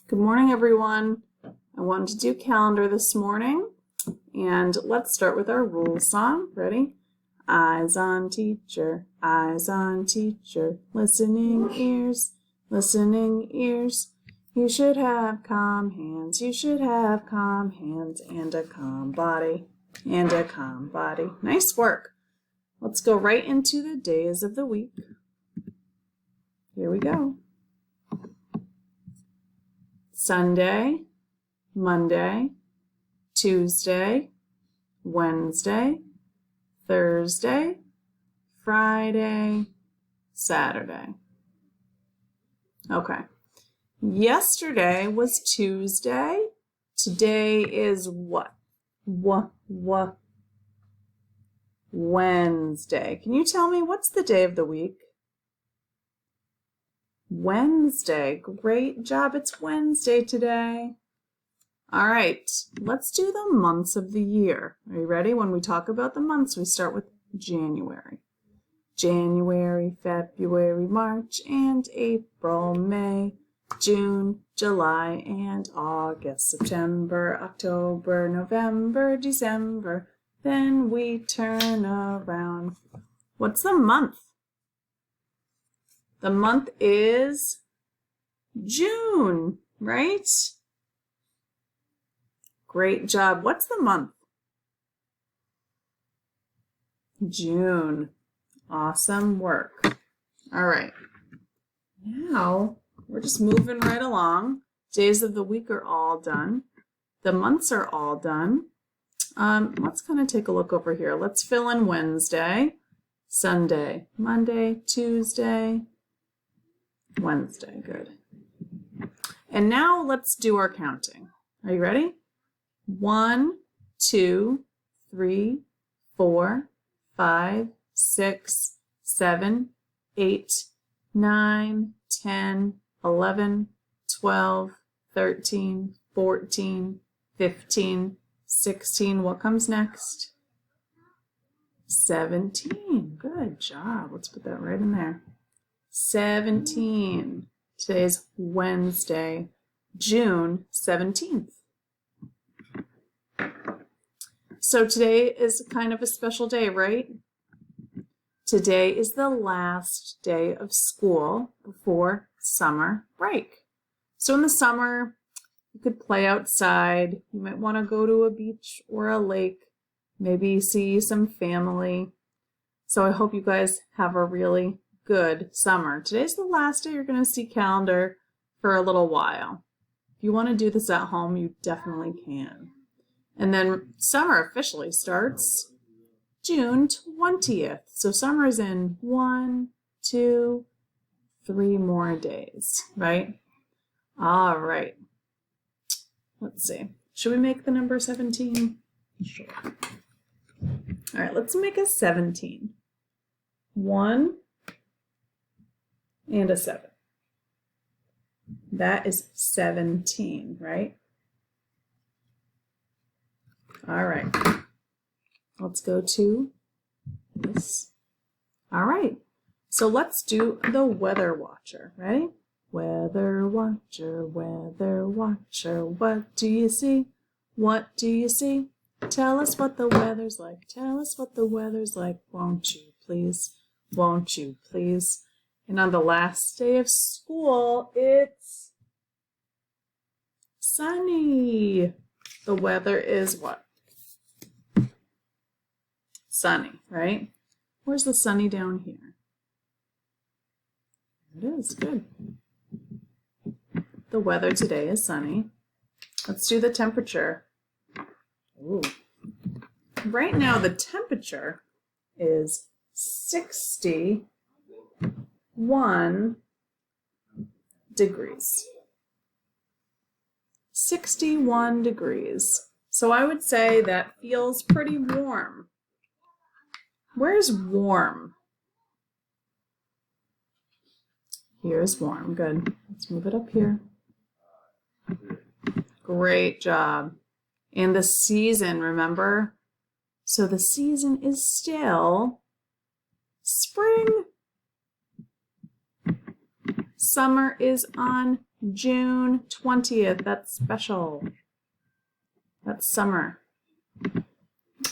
Good morning, everyone. I wanted to do calendar this morning, and let's start with our rule song. Ready? Eyes on teacher, listening ears, listening ears. You should have calm hands, and a calm body, Nice work. Let's go right into the days of the week. Here we go. Sunday, Monday, Tuesday, Wednesday, Thursday, Friday, Saturday. Okay. Yesterday was Tuesday. Today is what? Wednesday. Can you tell me what's the day of the week? Wednesday. Great job. It's Wednesday today. All right, let's do the months of the year. Are you ready? When we talk about the months, we start with January. January, February, March, and April, May, June, July, and August, September, October, November, December. Then we turn around. What's the month? The month is June, right? Great job. What's the month? June. Awesome work. All right. Now we're just moving right along. Days of the week are all done. The months are all done. Let's kind of take a look over here. Let's fill in Wednesday, Sunday, Monday, Tuesday, Wednesday. Good. And now let's do our counting. Are you ready? 1, 2, 3, 4, 5, 6, 7, 8, 9, 10, 11, 12, 13, 14, 15, 16. What comes next? 17. Good job. Let's put that right in there. 17. Today's Wednesday, June 17th. So today is kind of a special day, right? Today is the last day of school before summer break. So in the summer, you could play outside. You might want to go to a beach or a lake, maybe see some family. So I hope you guys have a really good summer. Today's the last day you're going to see calendar for a little while. If you want to do this at home, you definitely can. And then summer officially starts June 20th. So summer is in 1, 2, 3 more days, right? All right. Let's see. Should we make the number 17? Sure. All right, let's make a 17. 1 and a 7. That is 17, right? All right. Let's go to this. All right. So let's do the weather watcher. Ready? Weather watcher, what do you see? What do you see? Tell us what the weather's like. Tell us what the weather's like. Won't you please? Won't you please? And on the last day of school, it's sunny. The weather is what? Sunny, right? Where's the sunny down here? It is. Good. The weather today is sunny. Let's do the temperature. Ooh. Right now, the temperature is 61 degrees. 61 degrees. So I would say that feels pretty warm. Where's warm? Here's warm. Good. Let's move it up here. Great job. And the season, remember? So the season is still spring. Summer is on June 20th. That's special. That's summer.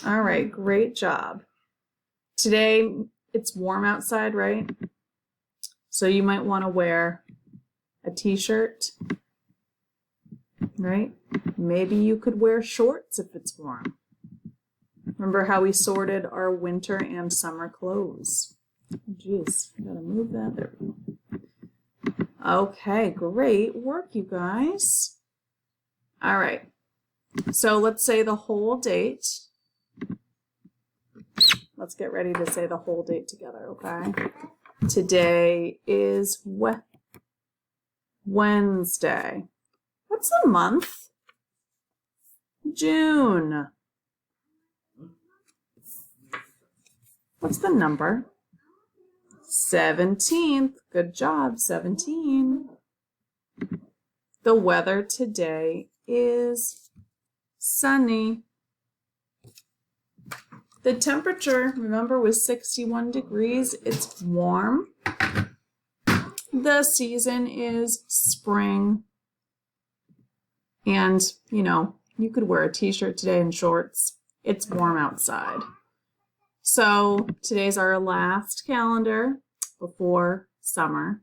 All right, great job. Today, it's warm outside, right? So you might want to wear a t-shirt, right? Maybe you could wear shorts if it's warm. Remember how we sorted our winter and summer clothes? Jeez, gotta move that. There we go. Okay, great work, you guys. All right, so let's say the whole date. Let's get ready to say the whole date together, okay? Today is Wednesday. What's the month? June. What's the number? 17th. Good job, 17. The weather today is sunny. The temperature, remember, was 61 degrees. It's warm. The season is spring. And, you know, you could wear a t-shirt today and shorts. It's warm outside. So today's our last calendar before summer.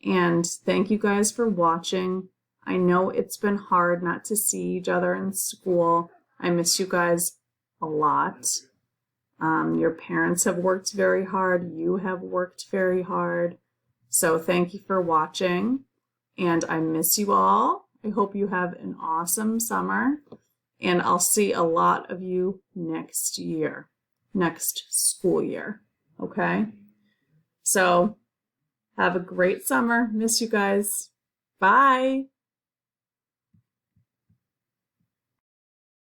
And thank you guys for watching. I know it's been hard not to see each other in school. I miss you guys a lot. Your parents have worked very hard. You have worked very hard. So thank you for watching. And I miss you all. I hope you have an awesome summer. And I'll see a lot of you next year, next school year. Okay? So have a great summer. Miss you guys. Bye.